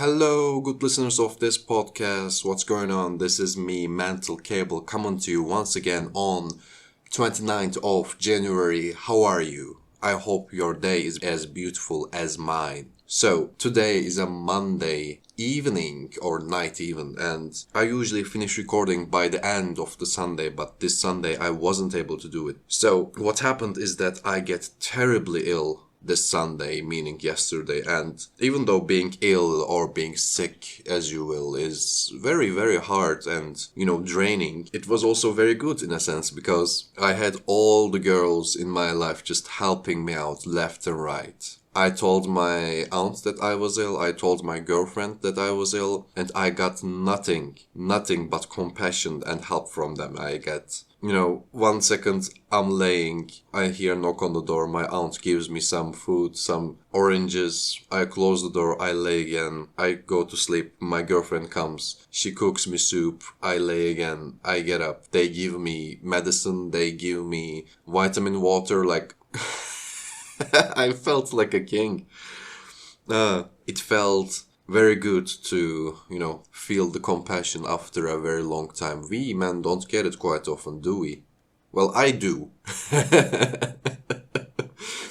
Hello, good listeners of this podcast. What's going on? This is me, Mental Cable, coming to you once again on 29th of January. How are you? I hope your day is as beautiful as mine. So, today is a Monday evening or night even, and I usually finish recording by the end of the Sunday, but this Sunday I wasn't able to do it. So, what happened is that I get terribly ill this Sunday, meaning yesterday, and even though being ill or being sick, as you will, is very, very hard and, draining, it was also very good in a sense because I had all the girls in my life just helping me out left and right. I told my aunt that I was ill, I told my girlfriend that I was ill, and I got nothing but compassion and help from them. I get 1 second I'm laying, I hear a knock on the door, my aunt gives me some food, some oranges, I close the door, I lay again, I go to sleep, my girlfriend comes, she cooks me soup, I lay again, I get up, they give me medicine, they give me vitamin water, I felt like a king. It felt very good to, feel the compassion after a very long time. We men don't get it quite often, do we? Well, I do.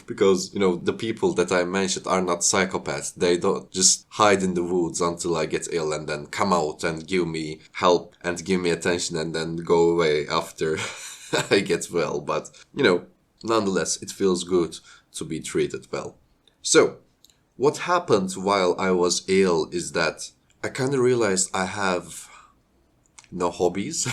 Because, the people that I mentioned are not psychopaths. They don't just hide in the woods until I get ill and then come out and give me help and give me attention and then go away after I get well. But, nonetheless, it feels good to be treated well. So, what happened while I was ill is that I kind of realized I have no hobbies.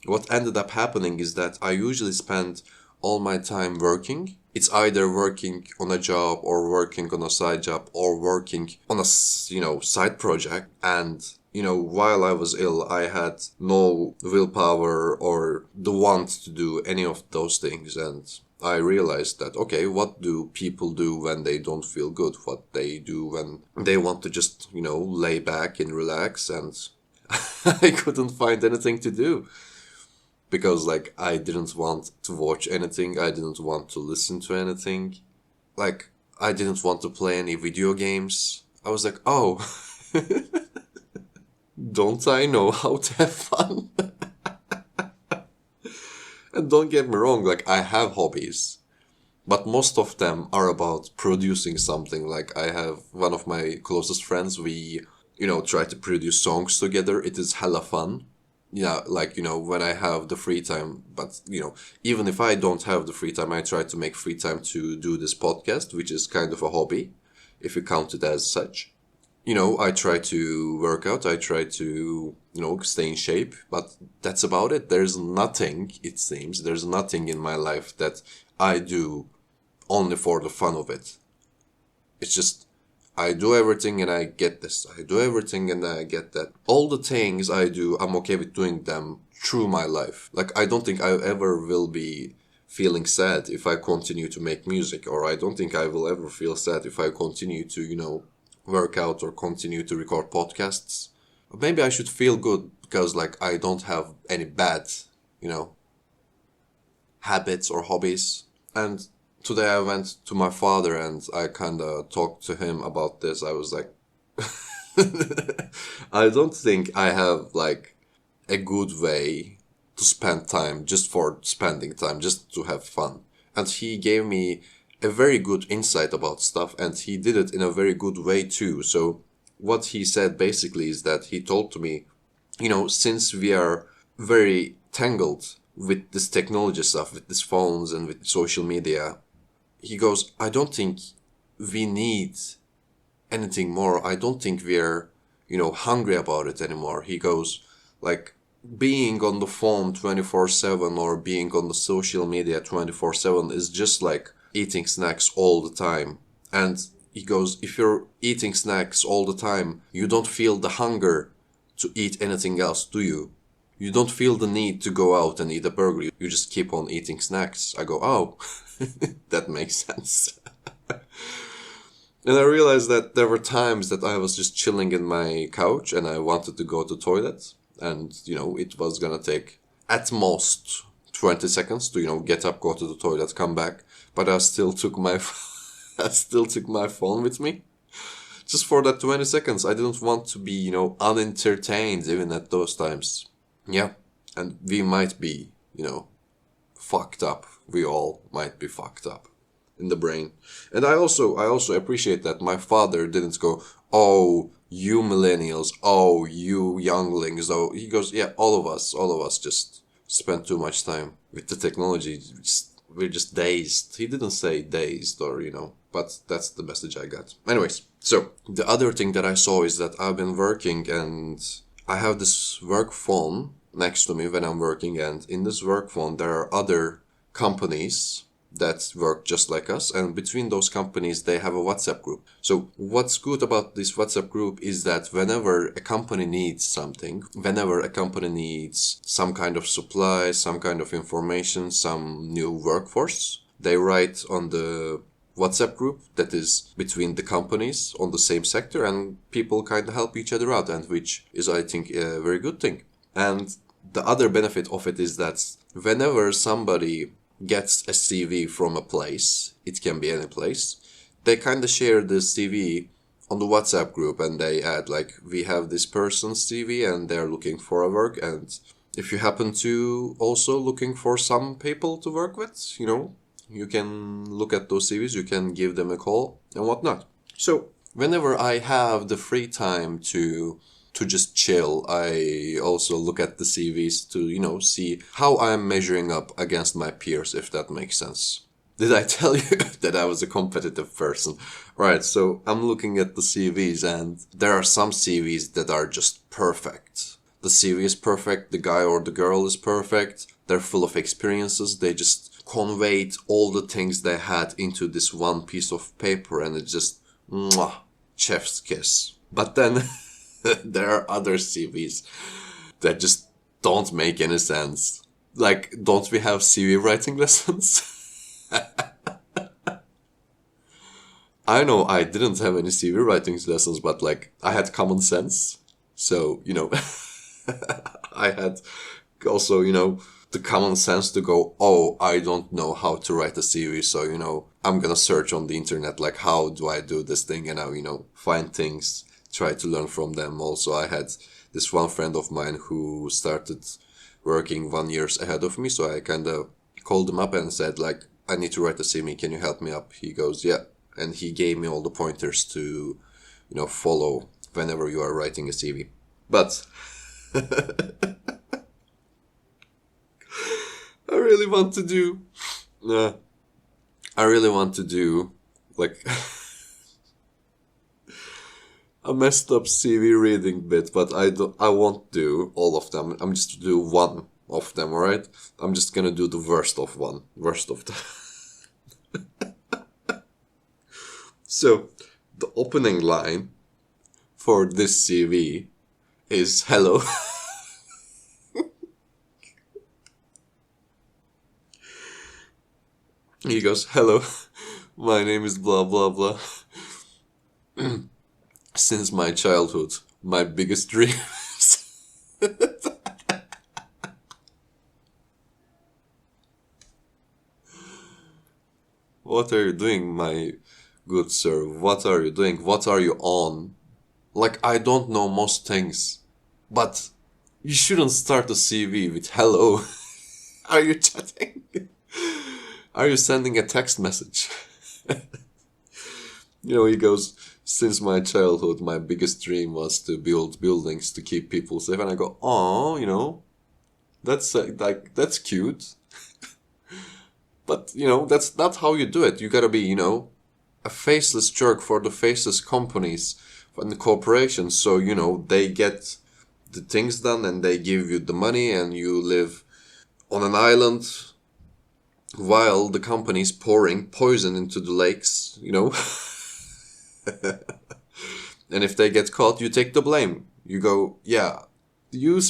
What ended up happening is that I usually spend all my time working. It's either working on a job or working on a side job or working on a, side project. And, while I was ill, I had no willpower or the want to do any of those things. And I realized that, okay, what do people do when they don't feel good? What they do when they want to just, lay back and relax, and I couldn't find anything to do. Because, I didn't want to watch anything, I didn't want to listen to anything. I didn't want to play any video games. I was like, oh, don't I know how to have fun? And don't get me wrong, I have hobbies, but most of them are about producing something. I have one of my closest friends, we, try to produce songs together. It is hella fun. Yeah, when I have the free time, but, even if I don't have the free time, I try to make free time to do this podcast, which is kind of a hobby, if you count it as such. I try to work out, I try to, stay in shape, but that's about it. There's nothing, it seems, there's nothing in my life that I do only for the fun of it. It's just, I do everything and I get this. I do everything and I get that. All the things I do, I'm okay with doing them through my life. I don't think I ever will be feeling sad if I continue to make music, or I don't think I will ever feel sad if I continue to, work out or continue to record podcasts. Maybe I should feel good because I don't have any bad, habits or hobbies. And today I went to my father and I kind of talked to him about this. I was like, I don't think I have a good way to spend time just for spending time, just to have fun. And he gave me a very good insight about stuff, and he did it in a very good way too. So what he said basically is that he told to me, since we are very tangled with this technology stuff, with these phones and with social media, he goes, I don't think we need anything more. I don't think we're, hungry about it anymore. He goes, being on the phone 24/7 or being on the social media 24/7 is just like eating snacks all the time. And he goes, if you're eating snacks all the time, you don't feel the hunger to eat anything else, do you? You don't feel the need to go out and eat a burger. You just keep on eating snacks. I go, oh, that makes sense. And I realized that there were times that I was just chilling in my couch and I wanted to go to the toilet. And, it was gonna take at most 20 seconds to, get up, go to the toilet, come back. But I still took my phone with me Just for that 20 seconds, I didn't want to be, unentertained even at those times. Yeah, and we might be, fucked up. We all might be fucked up in the brain. And I also appreciate that my father didn't go, "Oh, you millennials, oh, you younglings." Oh, he goes, "Yeah, all of us just spend too much time with the technology. We're just dazed." He didn't say dazed or, but that's the message I got. Anyways, so the other thing that I saw is that I've been working and I have this work phone next to me when I'm working, and in this work phone there are other companies that work just like us, and between those companies they have a WhatsApp group. So what's good about this WhatsApp group is that whenever a company needs something, whenever a company needs some kind of supply, some kind of information, some new workforce, they write on the WhatsApp group that is between the companies on the same sector, and people kind of help each other out, and which is, I think, a very good thing. And the other benefit of it is that whenever somebody gets a CV from a place, it can be any place, they kind of share the CV on the WhatsApp group, and they add like, we have this person's CV and they're looking for a work, and if you happen to also looking for some people to work with, you can look at those CVs, you can give them a call and whatnot. So whenever I have the free time to just chill, I also look at the CVs to, see how I'm measuring up against my peers, if that makes sense. Did I tell you that I was a competitive person? Right, so I'm looking at the CVs, and there are some CVs that are just perfect. The CV is perfect, the guy or the girl is perfect, they're full of experiences, they just conveyed all the things they had into this one piece of paper, and it's just, mwah, chef's kiss. But then there are other CVs that just don't make any sense. Like, don't we have CV writing lessons? I know I didn't have any CV writing lessons, but like, I had common sense. So, I had also, the common sense to go, oh, I don't know how to write a CV, so, I'm gonna search on the internet, like, how do I do this thing, and I, find things, try to learn from them. Also, I had this one friend of mine who started working 1 year ahead of me, so I kind of called him up and said, like, I need to write a CV, can you help me up? He goes, yeah, and he gave me all the pointers to, follow whenever you are writing a CV. But I really want to do like a messed up CV reading bit, but I won't do all of them. I'm just do one of them, alright? I'm just gonna do the worst of them. So, the opening line for this CV is hello. He goes, hello, my name is blah blah blah. Since my childhood, my biggest dreams. What are you doing, my good sir? What are you doing? What are you on? Like, I don't know most things, but you shouldn't start a CV with hello. Are you chatting? Are you sending a text message? He goes, since my childhood, my biggest dream was to build buildings to keep people safe. And I go, oh, that's that's cute. But, that's not how you do it. You gotta be, a faceless jerk for the faceless companies and the corporations. So, they get the things done and they give you the money and you live on an island while the company's pouring poison into the lakes, And if they get caught, you take the blame. You go, yeah, you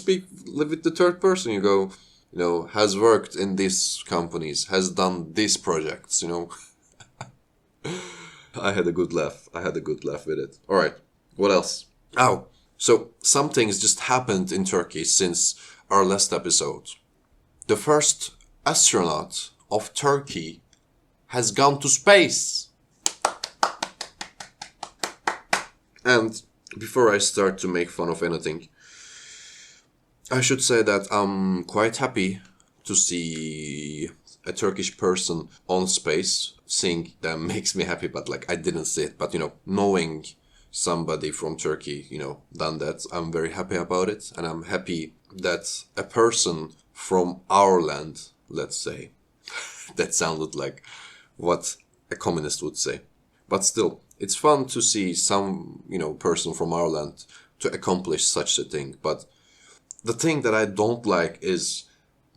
live with the third person. You go, has worked in these companies, has done these projects, I had a good laugh with it. All right, what else? Oh, so some things just happened in Turkey since our last episode. The first astronaut of Turkey has gone to space. And before I start to make fun of anything, I should say that I'm quite happy to see a Turkish person on space. Seeing them makes me happy, but like I didn't see it. But knowing somebody from Turkey, done that, I'm very happy about it. And I'm happy that a person from our land, let's say, that sounded like what a communist would say. But still, it's fun to see some, person from our land to accomplish such a thing. But the thing that I don't like is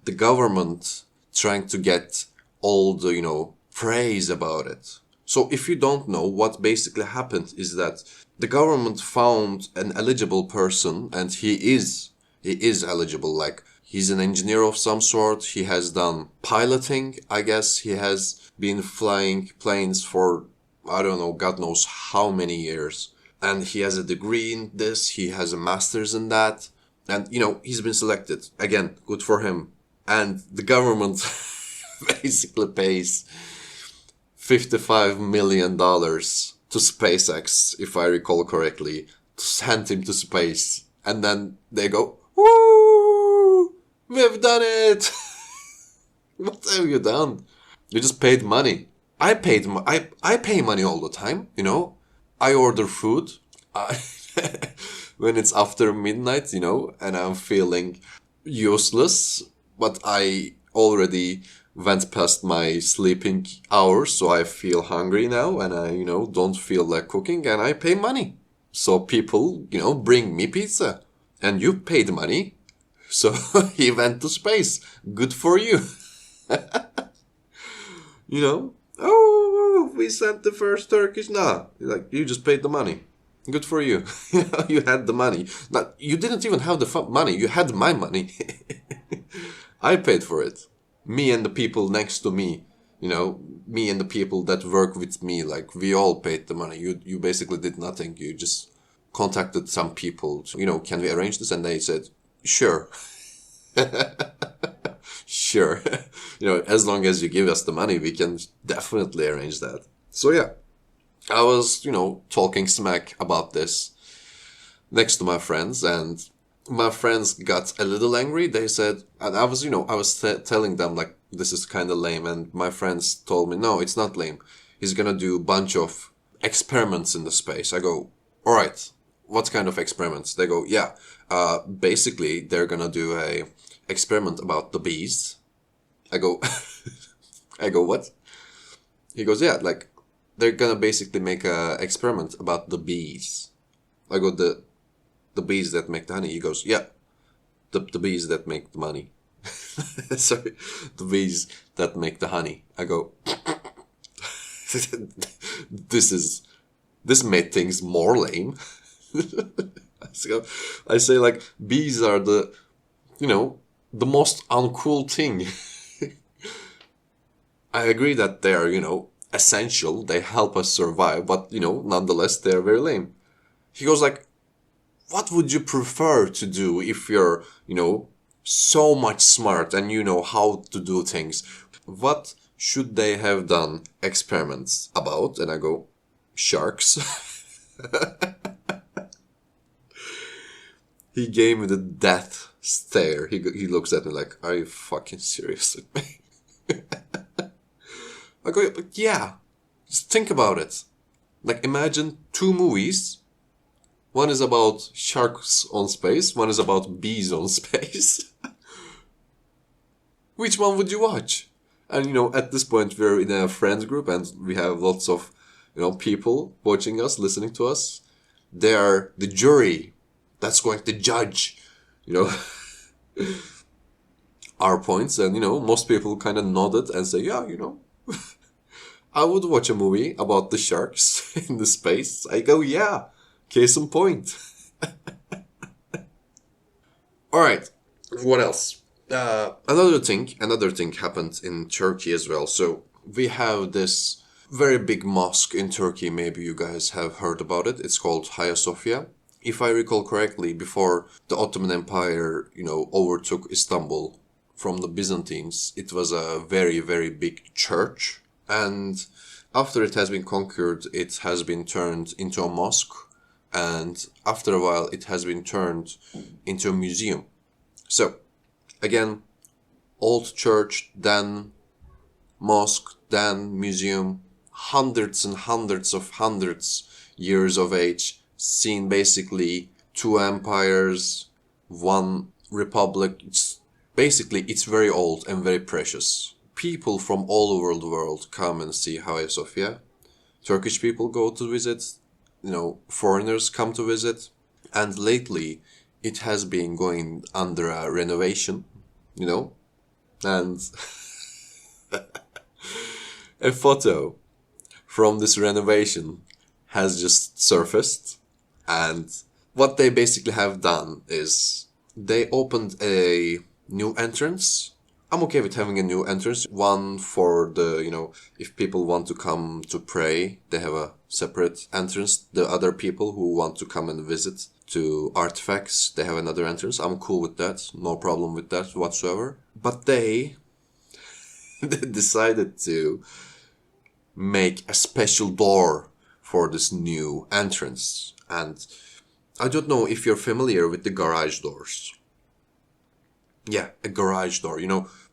the government trying to get all the, praise about it. So if you don't know, what basically happened is that the government found an eligible person, and he is eligible. Like, he's an engineer of some sort. He has done piloting, I guess. He has been flying planes for, I don't know, God knows how many years. And he has a degree in this. He has a master's in that. And, he's been selected. Again, good for him. And the government basically pays $55 million to SpaceX, if I recall correctly, to send him to space. And then they go, woo! We've done it! What have you done? You just paid money. I pay money all the time, I order food. When it's after midnight, and I'm feeling useless, but I already went past my sleeping hours, so I feel hungry now, and I, don't feel like cooking, and I pay money. So people, bring me pizza. And you paid money, so he went to space. Good for you. Oh, we sent the first Turkish. Nah, like, you just paid the money. Good for you. You had the money. Now, you didn't even have the money. You had my money. I paid for it. Me and the people next to me, me and the people that work with me, like, we all paid the money. You basically did nothing. You just contacted some people. Can we arrange this? And they said, sure. Sure. As long as you give us the money, we can definitely arrange that. So yeah. I was, talking smack about this next to my friends, and my friends got a little angry. They said, and I was, telling them, like, this is kind of lame, and my friends told me, no, it's not lame. He's gonna do a bunch of experiments in the space. I go, all right, what kind of experiments? They go, yeah, basically, they're gonna do a experiment about the bees. I go, what? He goes, yeah, like, they're gonna basically make a experiment about the bees. I go, the bees that make the honey. He goes, yeah, the bees that make the money. Sorry, the bees that make the honey. I go, this made things more lame. So I say, like, bees are the most uncool thing. I agree that they're, essential. They help us survive, but, nonetheless, they're very lame. He goes, like, what would you prefer to do if you're, so much smart and you know how to do things? What should they have done experiments about? And I go, sharks. He gave me the death stare. He looks at me like, are you fucking serious with me? I go, but yeah, just think about it. Like, imagine two movies. One is about sharks on space. One is about bees on space. Which one would you watch? And, at this point, we're in a friends group and we have lots of, people watching us, listening to us. They are the jury that's going to judge, our points. And, most people kind of nodded and say, yeah, I would watch a movie about the sharks in the space. I go, yeah, case in point. Alright, what else? Another thing happened in Turkey as well. So we have this very big mosque in Turkey. Maybe you guys have heard about it. It's called Hagia Sophia. If I recall correctly, before the Ottoman Empire, overtook Istanbul from the Byzantines, it was a very, very big church. And after it has been conquered, it has been turned into a mosque. and after a while it has been turned into a museum. So, again, old church, then mosque, then museum, hundreds and hundreds years of age, seen basically two empires, one republic. It's very old and very precious. People from all over the world come and see Hagia Sophia. Turkish people go to visit, foreigners come to visit, and lately it has been going under a renovation, and a photo from this renovation has just surfaced, and what they basically have done is they opened a new entrance. I'm okay with having a new entrance. One for if people want to come to pray, they have a separate entrance. The other people who want to come and visit to artifacts, they have another entrance. I'm cool with that. No problem with that whatsoever. But they decided to make a special door for this new entrance. And I don't know if you're familiar with the garage doors. Yeah, a garage door.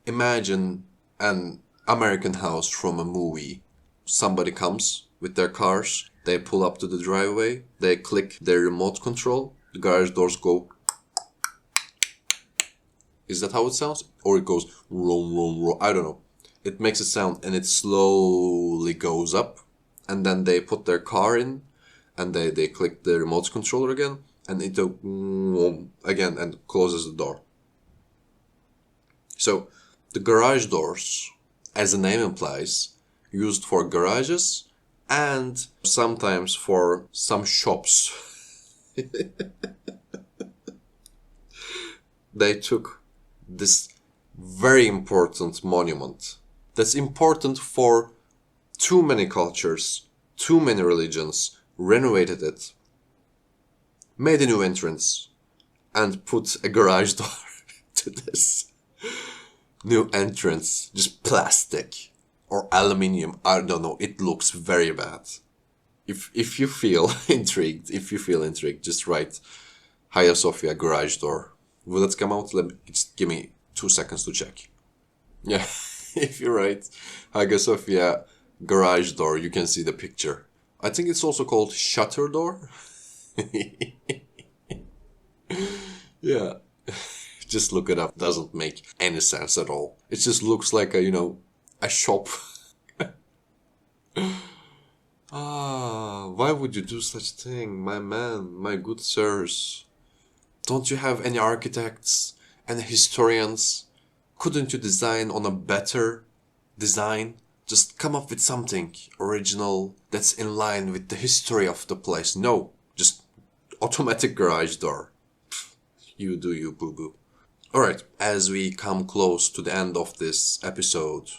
Imagine an American house from a movie. Somebody comes with their cars, they pull up to the driveway, they click their remote control, the garage doors go. Is that how it sounds? Or it goes rom, rom, rom. I don't know. It makes a sound and it slowly goes up, and then they put their car in and they click the remote controller again, and it again and closes the door. So, the garage doors, as the name implies, used for garages and sometimes for some shops. They took this very important monument that's important for too many cultures, too many religions, renovated it, made a new entrance, and put a garage door to this new entrance. Just plastic or aluminium. I don't know. It looks very bad. If you feel intrigued, just write Hagia Sophia garage door. Will it come out? Just give me 2 seconds to check. Yeah, if you write Hagia Sophia garage door, you can see the picture. I think it's also called shutter door. Yeah. Just look it up. Doesn't make any sense at all. It just looks like a shop. Why would you do such thing, my man, my good sirs? Don't you have any architects and historians? Couldn't you design on a better design? Just come up with something original that's in line with the history of the place. No, just automatic garage door. You do you, boo-boo. Alright, as we come close to the end of this episode,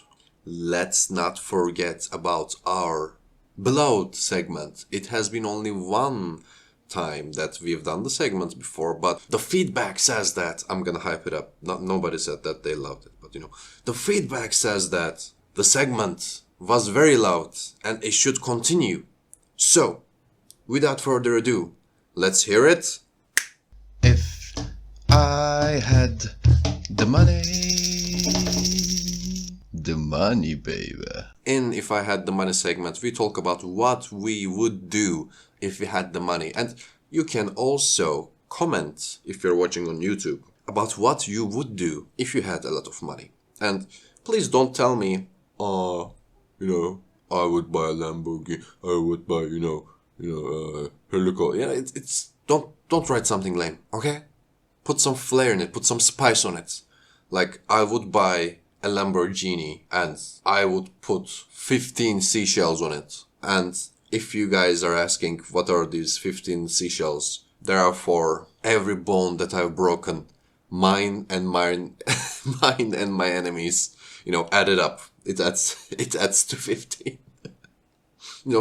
let's not forget about our beloved segment. It has been only one time that we've done the segment before, but the feedback says that, I'm gonna hype it up. Nobody said that they loved it, but the feedback says that the segment was very loud and it should continue. So, without further ado, let's hear it. If I had the money, baby. In If I Had the Money segment, we talk about what we would do if we had the money. And you can also comment, if you're watching on YouTube, about what you would do if you had a lot of money. And please don't tell me, I would buy a Lamborghini, I would buy, helicopter. It's don't write something lame, okay? Put some flair in it, put some spice on it. Like, I would buy a Lamborghini and I would put 15 seashells on it. And if you guys are asking what are these 15 seashells, there are for every bone that I've broken, mine and my enemies, added up. It adds to 15.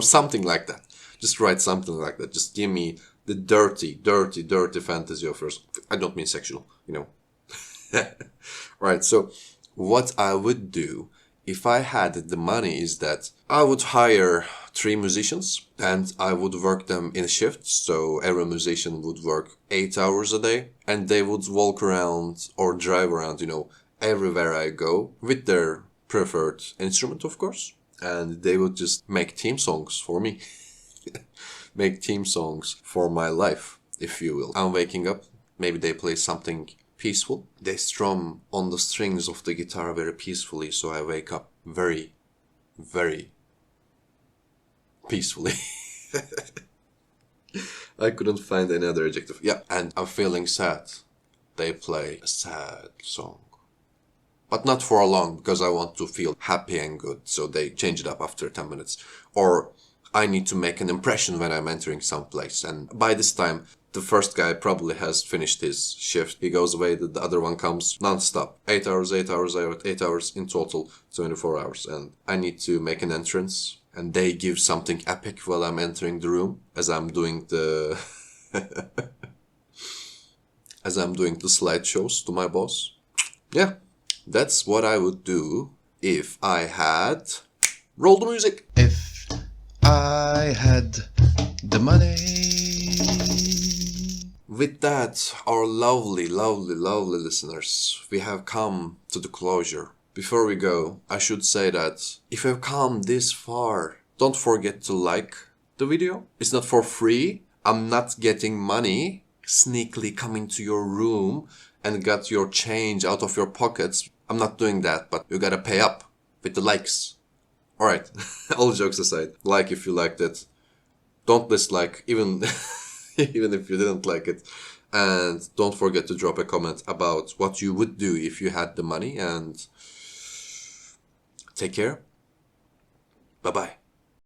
Something like that. Just write something like that. Just give me the dirty fantasy of yours. I don't mean sexual, Right, so what I would do if I had the money is that I would hire 3 musicians and I would work them in shifts. So every musician would work 8 hours a day and they would walk around or drive around, everywhere I go with their preferred instrument, of course. And they would just make theme songs for me. Make theme songs for my life, if you will. I'm waking up, maybe they play something peaceful. They strum on the strings of the guitar very peacefully, so I wake up very, very peacefully. I couldn't find any other adjective. Yeah, and I'm feeling sad. They play a sad song. But not for long, because I want to feel happy and good, so they change it up after 10 minutes. Or I need to make an impression when I'm entering some place, and by this time, the first guy probably has finished his shift. He goes away, the other one comes non-stop. 8 hours, 8 hours, 8 hours, in total 24 hours. And I need to make an entrance. And they give something epic while I'm entering the room. As I'm doing the... as I'm doing the slideshows to my boss. Yeah, that's what I would do if I had... Roll the music! If I had the money. With that, our lovely, lovely, lovely listeners, we have come to the closure. Before we go, I should say that if you've come this far, don't forget to like the video. It's not for free. I'm not getting money sneakily coming to your room and got your change out of your pockets. I'm not doing that, but you gotta pay up with the likes. Alright, all jokes aside, like if you liked it. Don't dislike, even even if you didn't like it. And don't forget to drop a comment about what you would do if you had the money. And take care. Bye-bye.